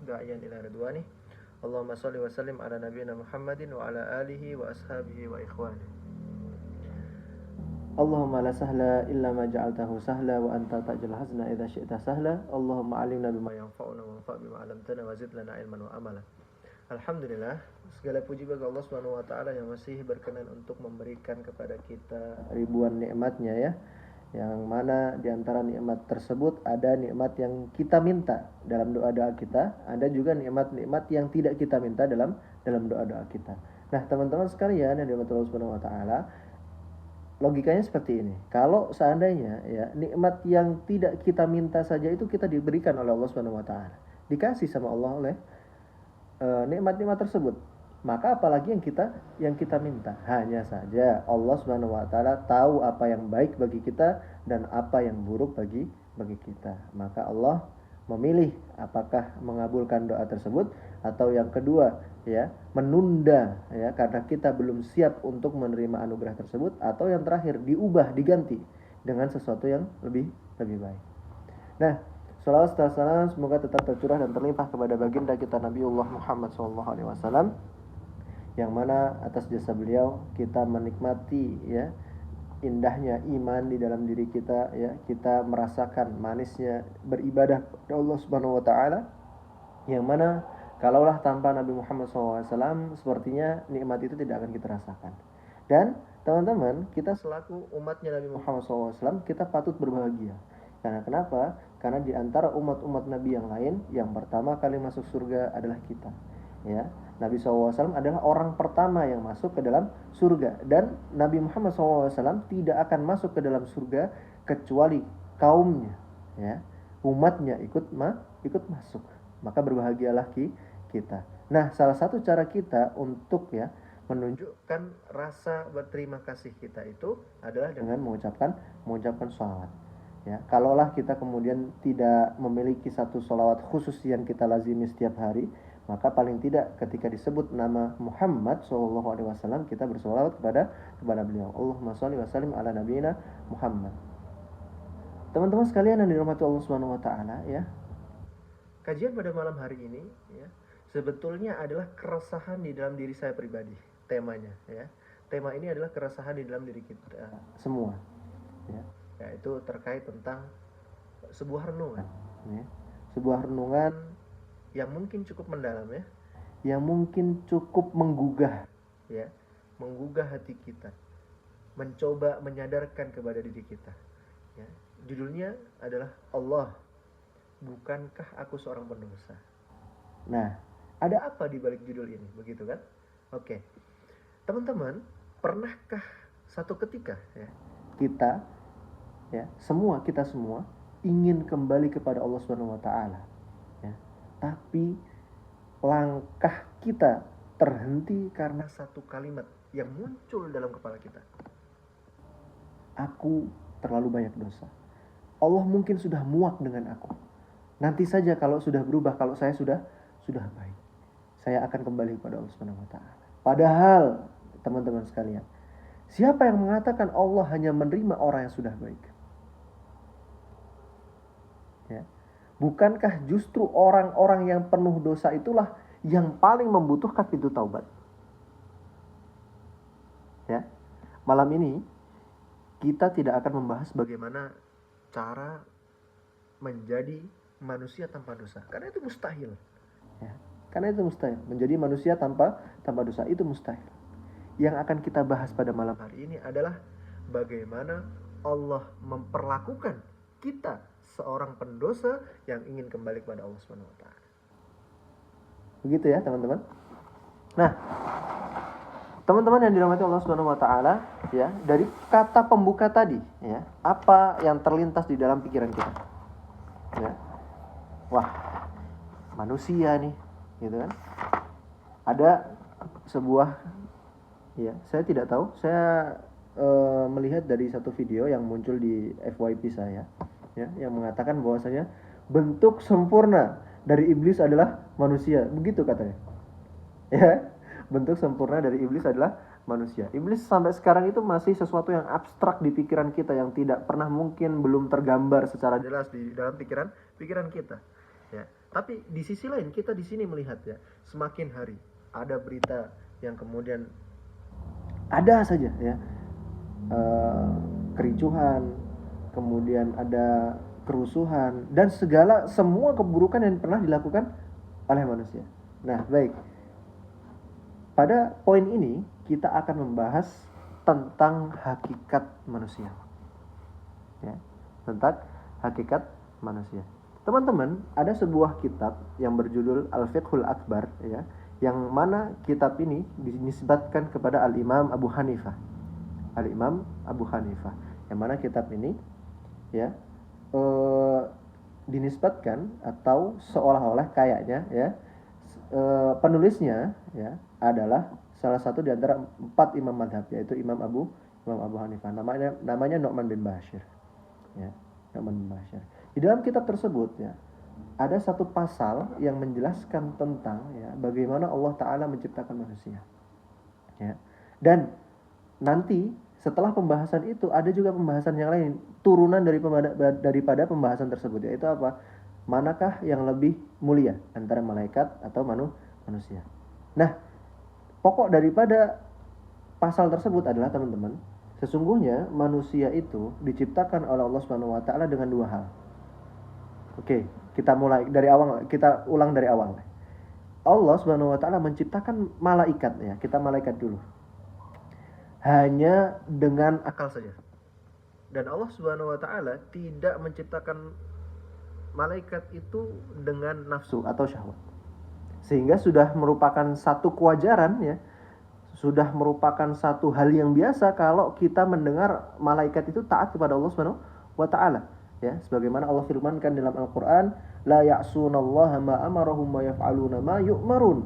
da'iyan ila ridwanih. Allahumma shalli wa sallim ala nabiyyina Muhammadin wa ala alihi wa ashabihi wa ikhwanihi. Allahumma la sahla illa ma ja'altahu sahla wa anta taj'al hazna idza syi'ta sahla. Allahumma 'allimna bima yanfa'una wa anfa' bima 'allamtana wa zid lana ilman wa amala. Alhamdulillah, segala puji bagi Allah Subhanahu wa taala yang masih berkenan untuk memberikan kepada kita ribuan nikmatnya ya. Yang mana di antara nikmat tersebut ada nikmat yang kita minta dalam doa-doa kita, ada juga nikmat-nikmat yang tidak kita minta dalam doa-doa kita. Nah, teman-teman sekalian yang dirahmati Allah Subhanahu wa taala, logikanya seperti ini. Kalau seandainya ya nikmat yang tidak kita minta saja itu kita diberikan oleh Allah Subhanahu wa taala, dikasih sama Allah oleh nikmat-nikmat tersebut, maka apalagi yang kita minta. Hanya saja Allah Subhanahu wa taala tahu apa yang baik bagi kita dan apa yang buruk bagi kita. Maka Allah memilih apakah mengabulkan doa tersebut atau yang kedua ya menunda ya karena kita belum siap untuk menerima anugerah tersebut, atau yang terakhir diubah, diganti dengan sesuatu yang lebih baik. Nah, salawat serta salam semoga tetap tercurah dan terlimpah kepada baginda kita Nabiullah Muhammad SAW, yang mana atas jasa beliau kita menikmati ya indahnya iman di dalam diri kita ya, kita merasakan manisnya beribadah kepada Allah Subhanahu wa taala, yang mana kalaulah tanpa Nabi Muhammad SAW sepertinya nikmat itu tidak akan kita rasakan. Dan teman-teman, kita selaku umatnya Nabi Muhammad SAW kita patut berbahagia. Karena kenapa? Karena di antara umat-umat Nabi yang lain, yang pertama kali masuk surga adalah kita. Ya, Nabi SAW adalah orang pertama yang masuk ke dalam surga, dan Nabi Muhammad SAW tidak akan masuk ke dalam surga kecuali kaumnya, ya, umatnya ikut masuk. Maka berbahagialah kita. Nah, salah satu cara kita untuk ya menunjukkan rasa berterima kasih kita itu adalah dengan mengucapkan sholawat. Ya, kalaulah kita kemudian tidak memiliki satu sholawat khusus yang kita lazimi setiap hari, maka paling tidak ketika disebut nama Muhammad SAW kita bersolawat kepada beliau. Allahumma sholli wa sallim ala nabiyina Muhammad. Teman-teman sekalian yang dirahmati Allah Subhanahu wa taala ya. Kajian pada malam hari ini ya sebetulnya adalah keresahan di dalam diri saya pribadi. Temanya ya. Tema ini adalah keresahan di dalam diri kita semua. Ya. Yaitu terkait tentang sebuah renungan ya. Sebuah renungan yang mungkin cukup mendalam ya, yang mungkin cukup menggugah ya, menggugah hati kita, mencoba menyadarkan kepada diri kita ya. Judulnya adalah Allah, bukankah aku seorang pendosa. Nah, ada apa di balik judul ini, begitu kan? Oke. Teman-teman, pernahkah satu ketika ya kita semua ingin kembali kepada Allah Subhanahu wa taala ya, tapi langkah kita terhenti karena satu kalimat yang muncul dalam kepala kita. Aku terlalu banyak dosa. Allah mungkin sudah muak dengan aku. Nanti saja kalau sudah berubah, kalau saya sudah baik, saya akan kembali kepada Allah Subhanahu wa taala. Padahal teman-teman sekalian, siapa yang mengatakan Allah hanya menerima orang yang sudah baik? Ya. Bukankah justru orang-orang yang penuh dosa itulah yang paling membutuhkan pintu taubat? Ya. Malam ini kita tidak akan membahas bagaimana cara menjadi manusia tanpa dosa, karena itu mustahil. Ya. Karena itu mustahil. Menjadi manusia tanpa dosa itu mustahil. Yang akan kita bahas pada malam hari ini adalah bagaimana Allah memperlakukan kita seorang pendosa yang ingin kembali kepada Allah Subhanahu wa taala. Begitu ya, teman-teman. Nah, teman-teman yang dirahmati Allah Subhanahu wa taala, ya, dari kata pembuka tadi, ya, apa yang terlintas di dalam pikiran kita? Ya. Wah, manusia nih, gitu kan? Ada sebuah, ya, saya tidak tahu, saya melihat dari satu video yang muncul di FYP saya, ya, yang mengatakan bahwasanya bentuk sempurna dari iblis adalah manusia, begitu katanya. Ya, bentuk sempurna dari iblis adalah manusia. Iblis sampai sekarang itu masih sesuatu yang abstrak di pikiran kita, yang tidak pernah mungkin belum tergambar secara jelas di dalam pikiran kita. Ya, Tapi di sisi lain kita di sini melihat ya, semakin hari ada berita yang kemudian ada saja ya, kericuhan, kemudian ada kerusuhan dan semua keburukan yang pernah dilakukan oleh manusia. Nah, baik. Pada poin ini kita akan membahas tentang hakikat manusia. Ya, tentang hakikat manusia. Teman-teman, ada sebuah kitab yang berjudul Al-Fiqhul Akbar ya, yang mana kitab ini dinisbatkan kepada Al-Imam Abu Hanifah. Al-Imam Abu Hanifah. Yang mana kitab ini ya dinisbatkan atau seolah-olah kayaknya ya penulisnya ya adalah salah satu di antara 4 imam madhab, yaitu Imam Abu Hanifah. Namanya Nu'man bin Bashir. Ya, Nu'man bin Bashir. Di dalam kitab tersebut ya ada satu pasal yang menjelaskan tentang ya bagaimana Allah Ta'ala menciptakan manusia. Ya. Dan nanti setelah pembahasan itu ada juga pembahasan yang lain turunan daripada pembahasan tersebut, yaitu apa? Manakah yang lebih mulia antara malaikat atau manusia? Nah, pokok daripada pasal tersebut adalah teman-teman, sesungguhnya manusia itu diciptakan oleh Allah Subhanahu wa taala dengan 2 hal. Oke, kita ulang dari awal. Allah Subhanahu wa taala menciptakan malaikat ya. Kita malaikat dulu. Hanya dengan akal saja. Dan Allah Subhanahu wa taala tidak menciptakan malaikat itu dengan nafsu atau syahwat. Sehingga sudah merupakan satu kewajaran ya. Sudah merupakan satu hal yang biasa kalau kita mendengar malaikat itu taat kepada Allah Subhanahu wa taala. Ya, sebagaimana Allah firmankan dalam Al-Qur'an, la ya'sunallaha ma amarahum wa yaf'aluna ma yu'marun.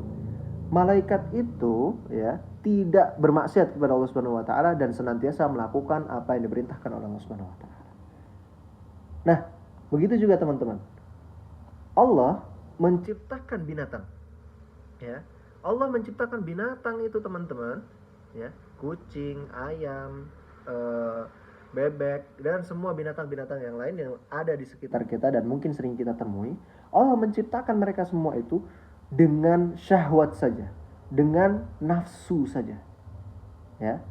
Malaikat itu ya tidak bermaksiat kepada Allah Subhanahu wa taala dan senantiasa melakukan apa yang diperintahkan oleh Allah Subhanahu wa taala. Nah, begitu juga teman-teman. Allah menciptakan binatang. Ya. Allah menciptakan binatang itu teman-teman, ya, kucing, ayam, bebek dan semua binatang-binatang yang lain yang ada di sekitar kita dan mungkin sering kita temui. Allah menciptakan mereka semua itu dengan syahwat saja, dengan nafsu saja, ya,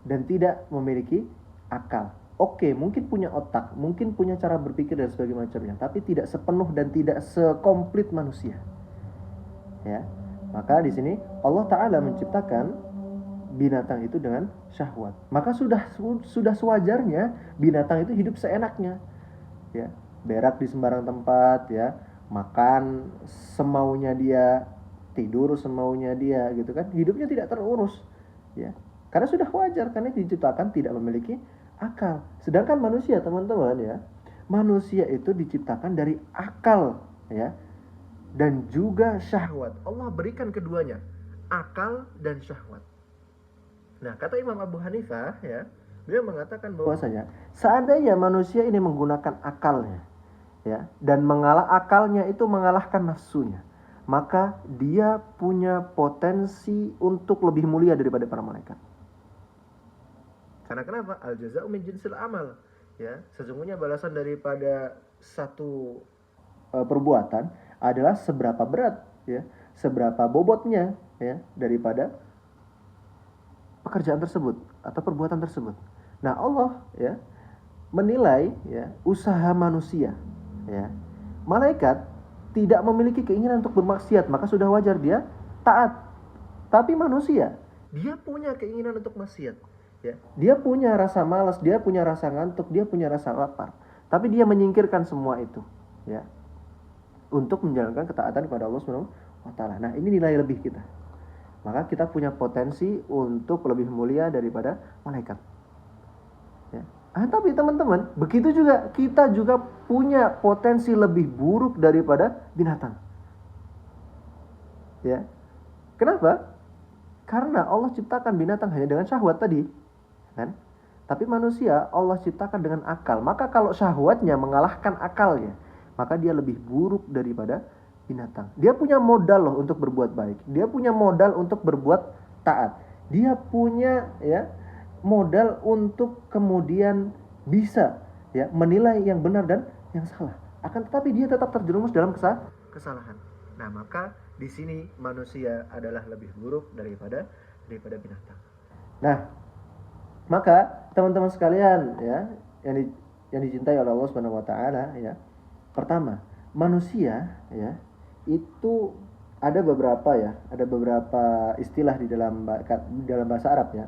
dan tidak memiliki akal. Oke, mungkin punya otak, mungkin punya cara berpikir dan sebagainya macamnya, tapi tidak sepenuh dan tidak sekomplit manusia. Ya, maka di sini Allah Ta'ala menciptakan binatang itu dengan syahwat. Maka sudah sewajarnya binatang itu hidup seenaknya, ya, berak di sembarang tempat, ya, makan semaunya dia, tidur semaunya dia, gitu kan, hidupnya tidak terurus, ya, karena sudah wajar, karena diciptakan tidak memiliki akal. Sedangkan manusia teman-teman ya, manusia itu diciptakan dari akal, ya, dan juga syahwat. Allah berikan keduanya, akal dan syahwat. Nah, kata Imam Abu Hanifah ya, beliau mengatakan bahwasanya seandainya manusia ini menggunakan akalnya, ya, dan akalnya itu mengalahkan nafsunya, maka dia punya potensi untuk lebih mulia daripada para malaikat. Karena kenapa? Al jaza'u min jinsil amal. Ya, sesungguhnya balasan daripada satu perbuatan adalah seberapa berat, ya, seberapa bobotnya, ya, daripada pekerjaan tersebut atau perbuatan tersebut. Nah, Allah ya menilai ya usaha manusia, ya. Malaikat tidak memiliki keinginan untuk bermaksiat, maka sudah wajar dia taat. Tapi manusia, dia punya keinginan untuk maksiat, ya. Dia punya rasa malas, dia punya rasa ngantuk, dia punya rasa lapar. Tapi dia menyingkirkan semua itu, ya, untuk menjalankan ketaatan kepada Allah Subhanahu wa taala. Nah, ini nilai lebih kita. Maka kita punya potensi untuk lebih mulia daripada malaikat. Ya. Tapi teman-teman, begitu juga kita juga punya potensi lebih buruk daripada binatang. Ya. Kenapa? Karena Allah ciptakan binatang hanya dengan syahwat tadi, kan? Tapi manusia Allah ciptakan dengan akal. Maka kalau syahwatnya mengalahkan akalnya, maka dia lebih buruk daripada binatang. Dia punya modal loh untuk berbuat baik. Dia punya modal untuk berbuat taat. Dia punya ya modal untuk kemudian bisa ya menilai yang benar dan yang salah. Akan tetapi dia tetap terjerumus dalam kesalahan. Nah, maka di sini manusia adalah lebih buruk daripada binatang. Nah, maka teman-teman sekalian ya, yang dicintai oleh Allah Subhanahu wa taala ya. Pertama, manusia ya itu ada beberapa istilah di dalam bahasa Arab ya.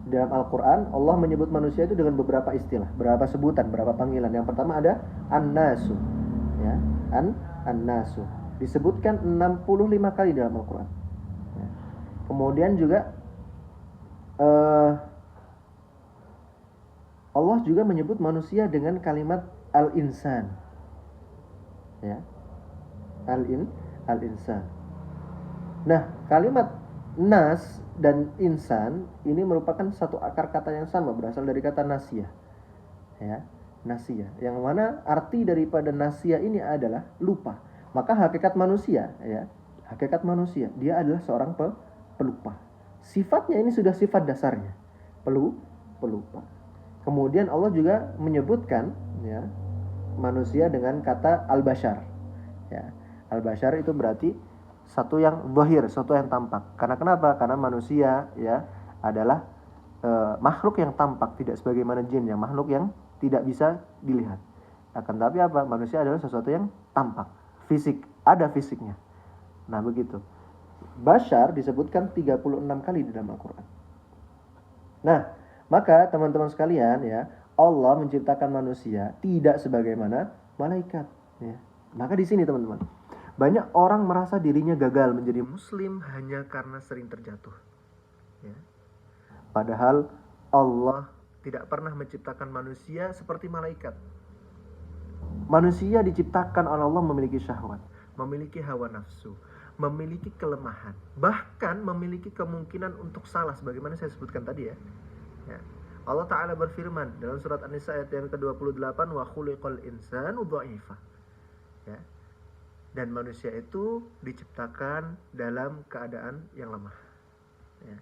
Dalam Al-Qur'an Allah menyebut manusia itu dengan beberapa istilah, beberapa sebutan, beberapa panggilan. Yang pertama ada an-nasu ya. An-nasu disebutkan 65 kali dalam Al-Qur'an. Ya. Kemudian juga Allah juga menyebut manusia dengan kalimat al-insan. Ya. Al-insan. Nah, kalimat nas dan insan ini merupakan satu akar kata yang sama, berasal dari kata nasia. Ya, nasia. Yang mana arti daripada nasia ini adalah lupa. Maka hakikat manusia, dia adalah seorang pelupa. Sifatnya ini sudah sifat dasarnya, pelupa. Kemudian Allah juga menyebutkan ya manusia dengan kata al-bashar. Ya, al-bashar itu berarti satu yang zahir, satu yang tampak. Karena kenapa? Karena manusia ya adalah makhluk yang tampak, tidak sebagaimana jin yang makhluk yang tidak bisa dilihat. Akan tapi apa? Manusia adalah sesuatu yang tampak, fisik, ada fisiknya. Nah, begitu. Bashar disebutkan 36 kali di dalam Al-Qur'an. Nah, maka teman-teman sekalian ya, Allah menciptakan manusia tidak sebagaimana malaikat ya. Maka di sini teman-teman, banyak orang merasa dirinya gagal menjadi muslim hanya karena sering terjatuh ya. Padahal Allah tidak pernah menciptakan manusia seperti malaikat. Manusia diciptakan oleh Allah memiliki syahwat, memiliki hawa nafsu, memiliki kelemahan, bahkan memiliki kemungkinan untuk salah sebagaimana saya sebutkan tadi ya. Allah Ta'ala berfirman dalam surat An-Nisa ayat yang ke-28, wa khuliqal insanu dha'ifa. Ya. Dan manusia itu diciptakan dalam keadaan yang lemah. Ya.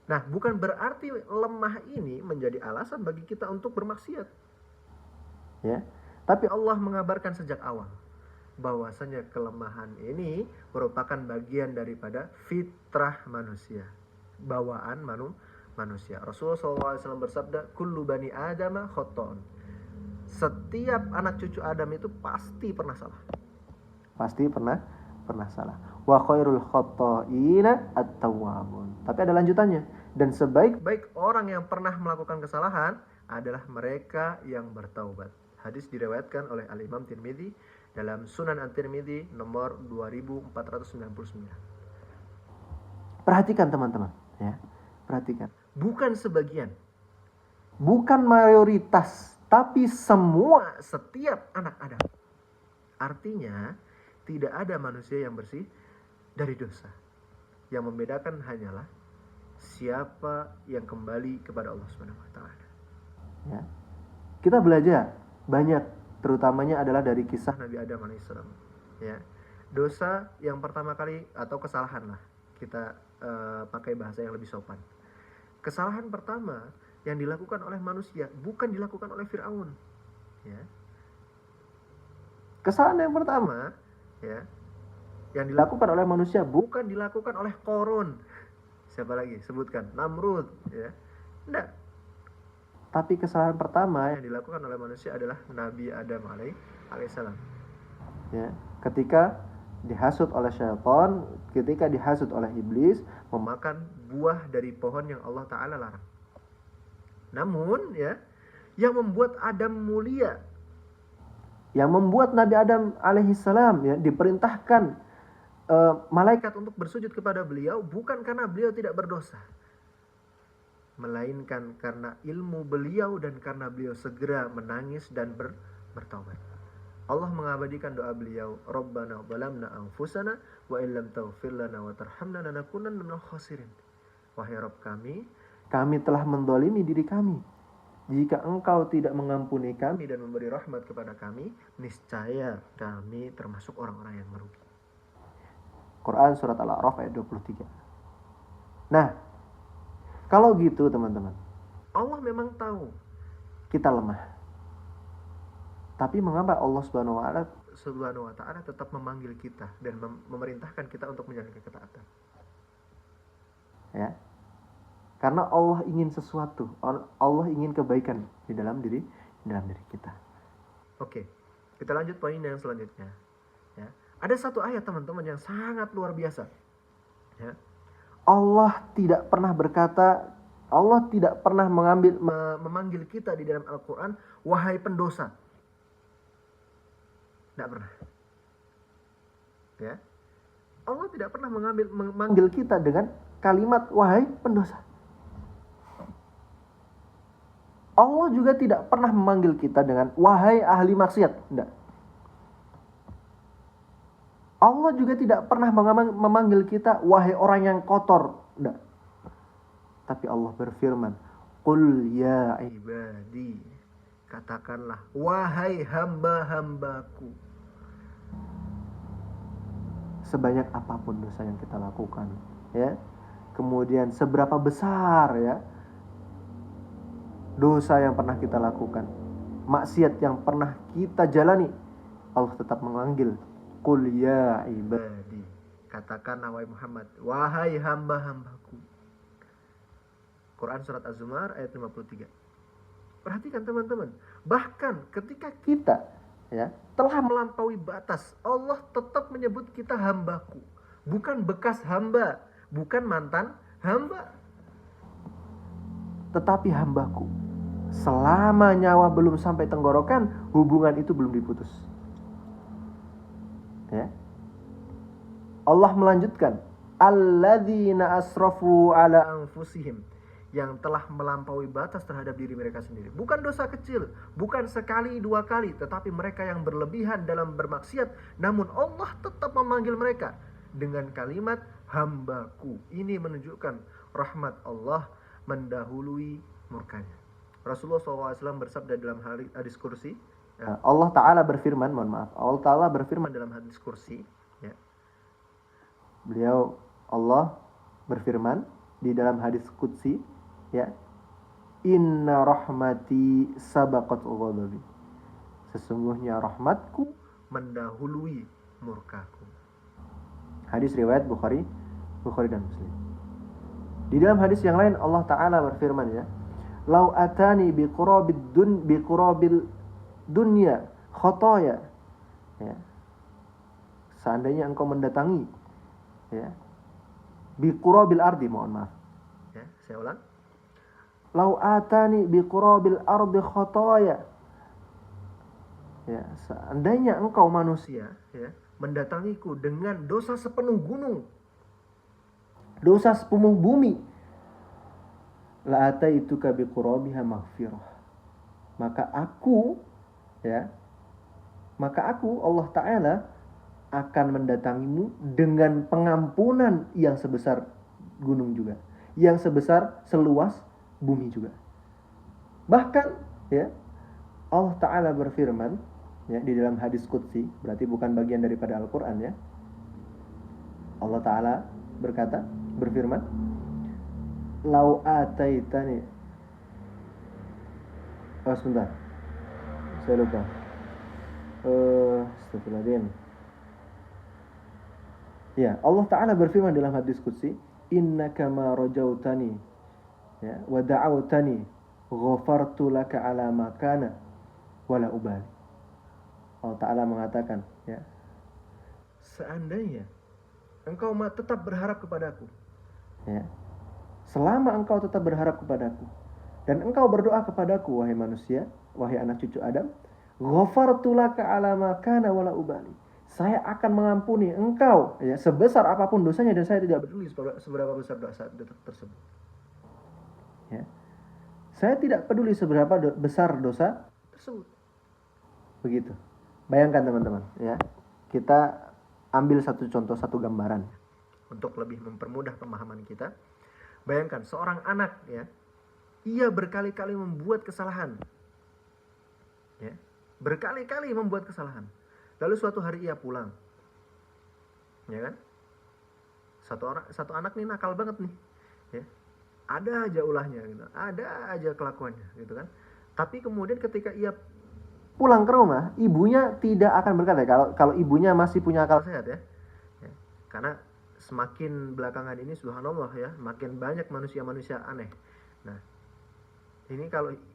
Nah, bukan berarti lemah ini menjadi alasan bagi kita untuk bermaksiat. Ya. Tapi Allah mengabarkan sejak awal bahwasanya kelemahan ini merupakan bagian daripada fitrah manusia, bawaan manusia. Rasulullah SAW bersabda, kullu bani adama khoton. Setiap anak cucu Adam itu pasti pernah salah. Pasti pernah salah. Wa khairul khotoina at-tawwabun. Tapi ada lanjutannya. Dan sebaik-baik orang yang pernah melakukan kesalahan adalah mereka yang bertaubat. Hadis diriwayatkan oleh Al-Imam Tirmidzi dalam Sunan At-Tirmidzi nomor 2499. Perhatikan teman-teman, ya. Perhatikan. Bukan sebagian, bukan mayoritas, tapi setiap anak Adam. Artinya tidak ada manusia yang bersih dari dosa. Yang membedakan hanyalah siapa yang kembali kepada Allah Subhanahu wa taala. Ya. Kita belajar banyak, terutamanya adalah dari kisah Nabi Adam alaihissalam. Ya. Dosa yang pertama kali atau kesalahan lah, kita pakai bahasa yang lebih sopan. Kesalahan pertama yang dilakukan oleh manusia bukan dilakukan oleh Fir'aun. Ya. Kesalahan yang pertama ya, yang dilakukan oleh manusia bukan dilakukan oleh Qarun. Siapa lagi? Sebutkan. Namrud. Ya. Tidak. Tapi kesalahan pertama yang dilakukan oleh manusia adalah Nabi Adam alaihissalam. Ya. Ketika dihasut oleh syaitan, ketika dihasut oleh iblis, memakan buah dari pohon yang Allah Ta'ala larang. Namun ya, yang membuat Adam mulia, yang membuat Nabi Adam alaihissalam ya diperintahkan malaikat untuk bersujud kepada beliau bukan karena beliau tidak berdosa, melainkan karena ilmu beliau dan karena beliau segera menangis dan bertaubat. Allah mengabadikan doa beliau, Rabbana zalamna anfusana wa illam taghfir lana wa tarhamna lanakunanna minal khasirin. Wahai Rabb kami telah mendolimi diri kami. Jika Engkau tidak mengampuni kami dan memberi rahmat kepada kami, niscaya kami termasuk orang-orang yang merugi. Quran surat Al-A'raf ayat 23. Nah, kalau gitu teman-teman, Allah memang tahu kita lemah. Tapi mengapa Allah Subhanahu wa taala tetap memanggil kita dan memerintahkan kita untuk menjalankan ketaatan? Ya. Karena Allah ingin sesuatu, Allah ingin kebaikan di dalam diri kita. Oke, kita lanjut poin yang selanjutnya. Ya. Ada satu ayat teman-teman yang sangat luar biasa. Ya. Allah tidak pernah berkata, Allah tidak pernah memanggil kita di dalam Al-Quran, wahai pendosa. Tidak pernah. Ya. Allah tidak pernah memanggil kita dengan kalimat wahai pendosa. Allah juga tidak pernah memanggil kita dengan wahai ahli maksiat. Tidak. Allah juga tidak pernah memanggil kita wahai orang yang kotor. Tidak. Tapi Allah berfirman, qul ya ibadi, katakanlah wahai hamba-hambaku. Sebanyak apapun dosa yang kita lakukan, ya. Kemudian seberapa besar, ya, dosa yang pernah kita lakukan, maksiat yang pernah kita jalani, Allah tetap memanggil, qul ya ibadi, katakanlah wahai Muhammad, wahai hamba-hambaku. Quran surat Az-Zumar ayat 53. Perhatikan teman-teman, bahkan ketika kita, ya, telah melampaui batas, Allah tetap menyebut kita hambaku, bukan bekas hamba, bukan mantan hamba, tetapi hambaku. Selama nyawa belum sampai tenggorokan, hubungan itu belum diputus. Ya. Allah melanjutkan, alladzina asrafu ala anfusihim, yang telah melampaui batas terhadap diri mereka sendiri. Bukan dosa kecil, bukan sekali dua kali, tetapi mereka yang berlebihan dalam bermaksiat, namun Allah tetap memanggil mereka dengan kalimat hambaku. Ini menunjukkan rahmat Allah mendahului murkanya. Rasulullah SAW bersabda dalam hadis kursi, ya, Allah Ta'ala berfirman, Allah Ta'ala berfirman dalam hadis kursi, ya. Allah berfirman di dalam hadis qudsi, ya, inna rahmati sabaqat ghadabi, sesungguhnya rahmatku mendahului murkaku. Hadis riwayat Bukhari dan Muslim. Di dalam hadis yang lain Allah Ta'ala berfirman, ya, lau atani biqurabil dunya khotoya, ya, seandainya engkau mendatangi, ya, biqurabil ardi, mohon maaf, ya, saya ulang, lau atani biqurabil ardi khotoya, ya, seandainya engkau manusia, ya, mendatangiku dengan dosa sepenuh gunung, dosa sepenuh bumi, la ataituka biqurabiha maghfirah, maka aku Allah Ta'ala akan mendatangimu dengan pengampunan yang sebesar gunung juga, yang sebesar seluas bumi juga. Bahkan, ya, Allah Ta'ala berfirman, ya, di dalam hadis qudsi, berarti bukan bagian daripada Al-Quran, ya. Allah Ta'ala berfirman, lau ataitani, sebentar, saya lupa, astagfirullahaladzim. Ya, Allah Ta'ala berfirman dalam hadis qudsi, innaka ma rajautani, ya, wa da'autani ghafartu laka ala ma kana wala ubali. Allah Ta'ala mengatakan, ya, seandainya engkau tetap berharap kepadaku, ya, selama engkau tetap berharap kepadaku dan engkau berdoa kepadaku, wahai manusia, wahai anak cucu Adam, ghafartu laka ala ma kana wala ubali, saya akan mengampuni engkau, ya, sebesar apapun dosanya, dan saya tidak peduli seberapa besar dosa tersebut. Ya. Saya tidak peduli seberapa besar dosa tersebut. Begitu. Bayangkan teman-teman, ya. Kita ambil satu contoh, satu gambaran untuk lebih mempermudah pemahaman kita. Bayangkan seorang anak, ya, ia berkali-kali membuat kesalahan, ya, berkali-kali membuat kesalahan. Lalu suatu hari ia pulang, ya kan? Satu anak nih nakal banget nih, ya, ada aja ulahnya, gitu, ada aja kelakuannya, gitu kan? Tapi kemudian ketika ia pulang ke rumah, ibunya tidak akan berkata, kalau ibunya masih punya akal sehat ya. Karena semakin belakangan ini subhanallah ya, makin banyak manusia-manusia aneh. Nah, ini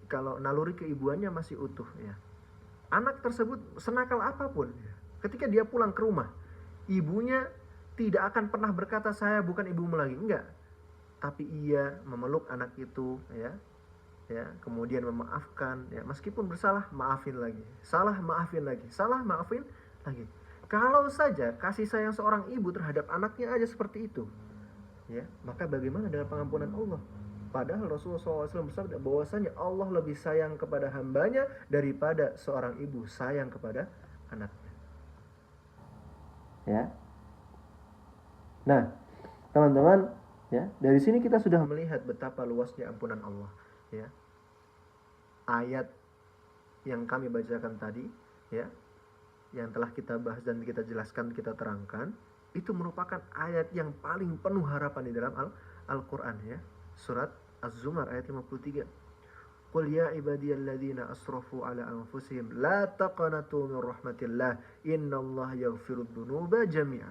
kalau naluri keibuannya masih utuh ya. Anak tersebut senakal apapun, ketika dia pulang ke rumah, ibunya tidak akan pernah berkata saya bukan ibumu lagi, enggak. Tapi ia memeluk anak itu ya, kemudian memaafkan ya, meskipun bersalah maafin lagi, salah maafin lagi, salah maafin lagi. Kalau saja kasih sayang seorang ibu terhadap anaknya aja seperti itu ya, maka bagaimana dengan pengampunan Allah? Padahal Rasulullah SAW bersabda bahwasanya Allah lebih sayang kepada hambanya daripada seorang ibu sayang kepada anaknya ya. Nah teman-teman ya, dari sini kita sudah melihat betapa luasnya ampunan Allah ya. Ayat yang kami bacakan tadi ya, yang telah kita bahas dan kita jelaskan, kita terangkan, itu merupakan ayat yang paling penuh harapan di dalam Al-Quran ya. Surat Az-Zumar ayat 53. Qul ya ibadiyalladzina asrafu ala anfusihim la taqnatu min rahmatillah innallaha yaghfirud dzunuba jami'a.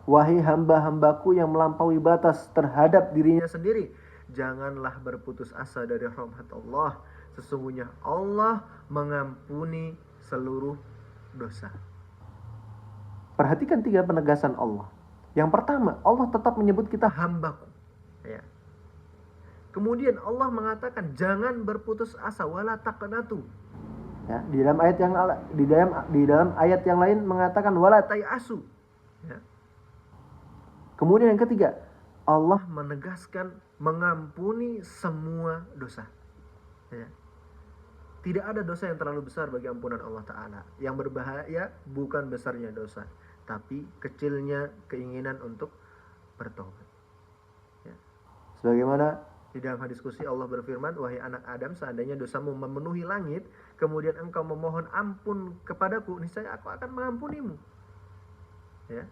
Wahai hamba-hambaku yang melampaui batas terhadap dirinya sendiri, janganlah berputus asa dari rahmat Allah. Sesungguhnya Allah mengampuni seluruh dosa. Perhatikan 3 penegasan Allah. Yang pertama, Allah tetap menyebut kita hambaku ya. Kemudian Allah mengatakan jangan berputus asa, wala taqnatu ya. Di dalam ayat yang lain mengatakan wala tayasu ya. Kemudian yang ketiga, Allah menegaskan mengampuni semua dosa ya. Tidak ada dosa yang terlalu besar bagi ampunan Allah Ta'ala. Yang berbahaya bukan besarnya dosa, tapi kecilnya keinginan untuk bertobat ya. Sebagaimana di dalam hadis qudsi Allah berfirman, wahai anak Adam, seandainya dosamu memenuhi langit, kemudian engkau memohon ampun kepadaku, niscaya aku akan mengampunimu ya.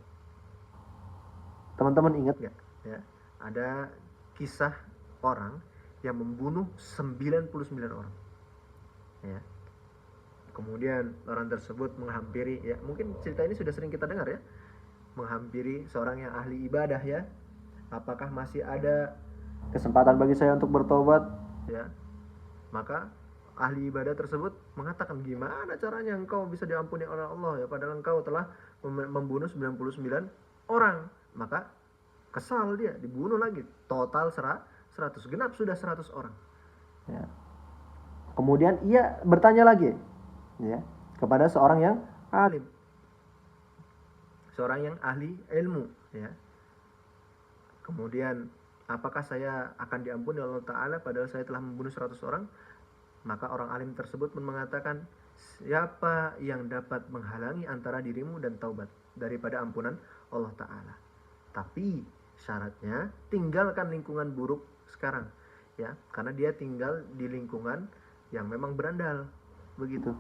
Teman-teman ingat gak ya, ada kisah orang yang membunuh 99 orang ya. Kemudian orang tersebut menghampiri ya, mungkin cerita ini sudah sering kita dengar ya, menghampiri seorang yang ahli ibadah ya, apakah masih ada kesempatan bagi saya untuk bertobat ya. Maka ahli ibadah tersebut mengatakan, gimana caranya engkau bisa diampuni oleh Allah ya, padahal engkau telah membunuh 99 orang. Maka kesal dia, dibunuh lagi, total 100, genap sudah 100 orang ya. Kemudian ia bertanya lagi ya, kepada seorang yang alim, seorang yang ahli ilmu ya. Kemudian, apakah saya akan diampuni oleh Allah Ta'ala padahal saya telah membunuh 100 orang? Maka orang alim tersebut pun mengatakan, siapa yang dapat menghalangi antara dirimu dan taubat daripada ampunan Allah Ta'ala? Tapi syaratnya tinggalkan lingkungan buruk sekarang ya, karena dia tinggal di lingkungan yang memang berandal begitu.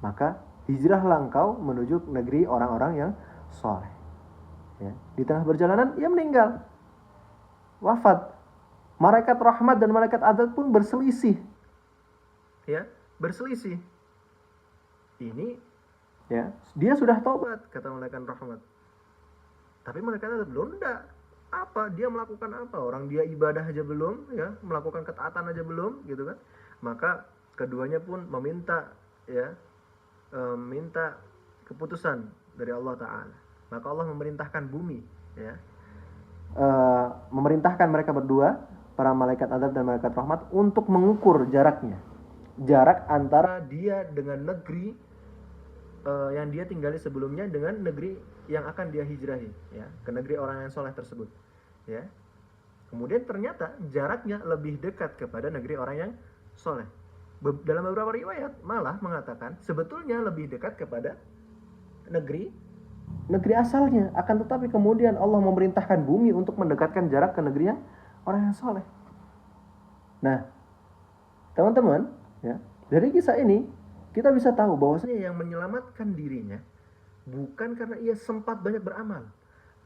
Maka hijrahlah engkau menuju negeri orang-orang yang soleh ya. Di tengah perjalanan ia meninggal, wafat. Malaikat rahmat dan malaikat azab pun berselisih ya, berselisih. Ini ya, dia sudah taubat kata malaikat rahmat, tapi malaikat azab belum. Enggak, apa dia melakukan apa, orang dia ibadah aja belum ya, melakukan ketaatan aja belum gitu kan. Maka keduanya pun meminta ya, minta keputusan dari Allah Ta'ala. Maka Allah memerintahkan bumi ya, memerintahkan mereka berdua, para malaikat azab dan malaikat rahmat, untuk mengukur jarak antara dia dengan negeri yang dia tinggali sebelumnya dengan negeri yang akan dia hijrahi ya, ke negeri orang yang soleh tersebut ya. Kemudian ternyata jaraknya lebih dekat kepada negeri orang yang soleh. Dalam beberapa riwayat malah mengatakan sebetulnya lebih dekat kepada negeri asalnya, akan tetapi kemudian Allah memerintahkan bumi untuk mendekatkan jarak ke negeri yang orang yang soleh. Nah teman-teman ya, dari kisah ini kita bisa tahu bahwasanya yang menyelamatkan dirinya bukan karena ia sempat banyak beramal,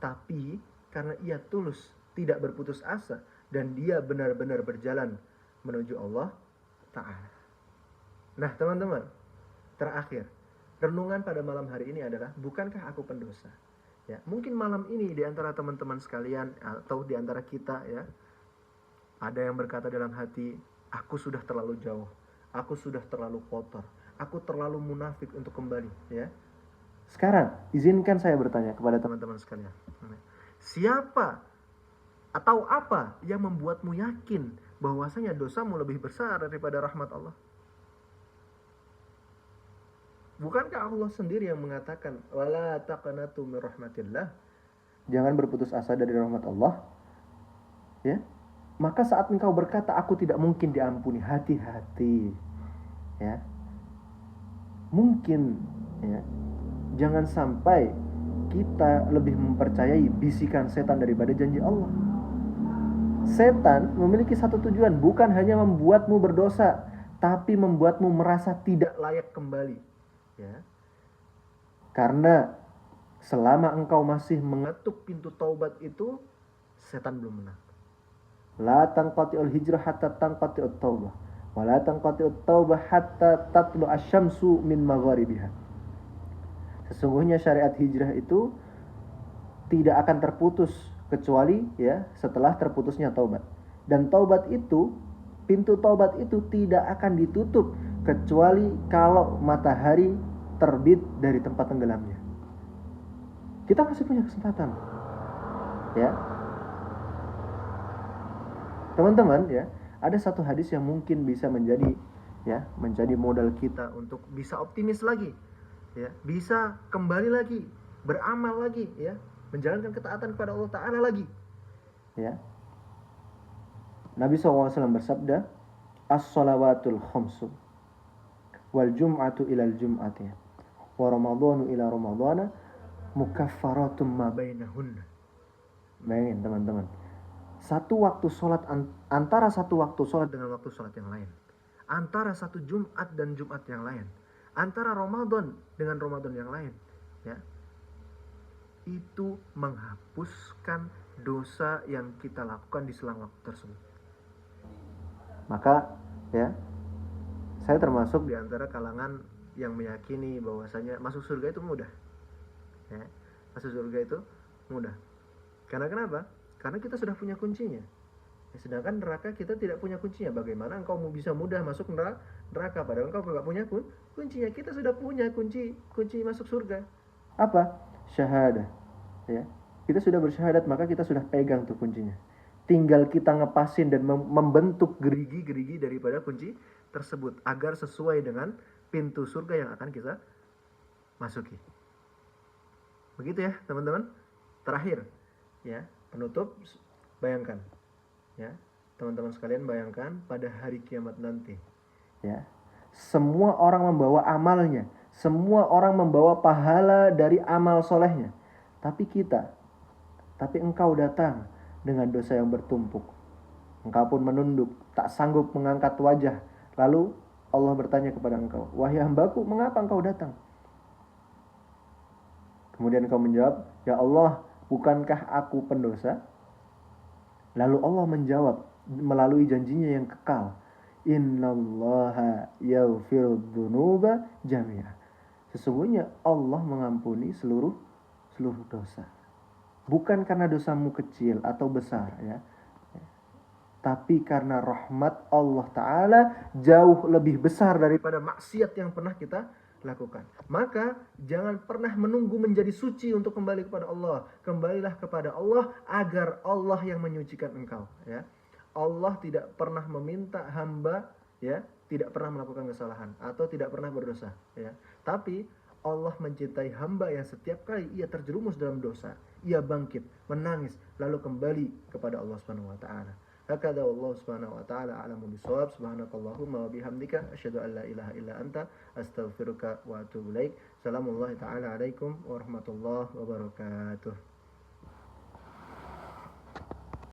tapi karena ia tulus, tidak berputus asa, dan dia benar-benar berjalan menuju Allah Ta'ala. Nah teman-teman, Terakhir, renungan pada malam hari ini adalah, bukankah aku pendosa? Ya, mungkin malam ini di antara teman-teman sekalian atau di antara kita ya, ada yang berkata dalam hati, aku sudah terlalu jauh, aku sudah terlalu kotor, aku terlalu munafik untuk kembali ya. Sekarang izinkan saya bertanya kepada teman-teman sekalian, siapa atau apa yang membuatmu yakin bahwasanya dosamu lebih besar daripada rahmat Allah? Bukankah Allah sendiri yang mengatakan, wala taqnatu min rahmatillah, jangan berputus asa dari rahmat Allah ya. Maka saat engkau berkata aku tidak mungkin diampuni, hati-hati ya. Mungkin ya, jangan sampai kita lebih mempercayai bisikan setan daripada janji Allah. Setan memiliki satu tujuan, bukan hanya membuatmu berdosa, tapi membuatmu merasa tidak layak kembali ya. Karena selama engkau masih mengetuk pintu taubat itu, setan belum menang. La tanqati'ul hijrah hatta tanqati'ut taubah, wa la tanqati'ut taubah hatta tatlu asyamsu min magharibiha. Sesungguhnya syariat hijrah itu tidak akan terputus kecuali ya setelah terputusnya taubat. Dan taubat itu, pintu taubat itu tidak akan ditutup kecuali kalau matahari terbit dari tempat tenggelamnya. Kita masih punya kesempatan ya. Teman-teman ya, ada satu hadis yang mungkin bisa menjadi modal kita untuk bisa optimis lagi ya, bisa kembali lagi, beramal lagi ya, menjalankan ketaatan kepada Allah Ta'ala lagi ya. Nabi SAW bersabda, as-salawatul khamsu wal jum'atu ilal jum'ati wa ramadhanu ila ramadhana mukaffaratun ma bainahunna. Bayangin teman-teman, satu waktu sholat antara satu waktu sholat dengan waktu sholat yang lain, antara satu Jumat dan Jumat yang lain, antara Ramadan dengan Ramadan yang lain ya, itu menghapuskan dosa yang kita lakukan di selang waktu tersebut. Maka ya, saya termasuk di antara kalangan yang meyakini bahwasanya masuk surga itu mudah ya. Masuk surga itu mudah. Karena kenapa? Karena kita sudah punya kuncinya. Sedangkan neraka kita tidak punya kuncinya. Bagaimana engkau bisa mudah masuk neraka padahal engkau tidak punya kuncinya? Kita sudah punya kunci masuk surga. Apa? Syahadah. Ya. Kita sudah bersyahadat, maka kita sudah pegang tuh kuncinya. Tinggal kita ngepasin dan membentuk gerigi-gerigi daripada kunci tersebut agar sesuai dengan pintu surga yang akan kita masuki. Begitu ya, teman-teman. Terakhir, ya. Penutup, bayangkan ya, teman-teman sekalian, bayangkan pada hari kiamat nanti ya, semua orang membawa amalnya, semua orang membawa pahala dari amal solehnya, tapi engkau datang dengan dosa yang bertumpuk. Engkau pun menunduk, tak sanggup mengangkat wajah. Lalu Allah bertanya kepada engkau, wahai hambaku, mengapa engkau datang? Kemudian engkau menjawab, ya Allah, bukankah aku pendosa? Lalu Allah menjawab melalui janjinya yang kekal, innallaha yaghfirudz dzunuba jami'a. Sesungguhnya Allah mengampuni seluruh dosa. Bukan karena dosamu kecil atau besar ya, tapi karena rahmat Allah Ta'ala jauh lebih besar daripada maksiat yang pernah kita lakukan. Maka jangan pernah menunggu menjadi suci untuk kembali kepada Allah. Kembalilah kepada Allah agar Allah yang menyucikan engkau ya. Allah tidak pernah meminta hamba ya tidak pernah melakukan kesalahan atau tidak pernah berdosa ya. Tapi Allah mencintai hamba yang setiap kali ia terjerumus dalam dosa, ia bangkit, menangis, lalu kembali kepada Allah Subhanahu wa taala. Hakadha wallahu subhanahu wa ta'ala a'lamu bisawab. Subhanakallahumma wa bihamdika asyhadu an la ilaha illa anta astaghfiruka wa atubu ilaik. Assalamualaikum warahmatullahi wabarakatuh.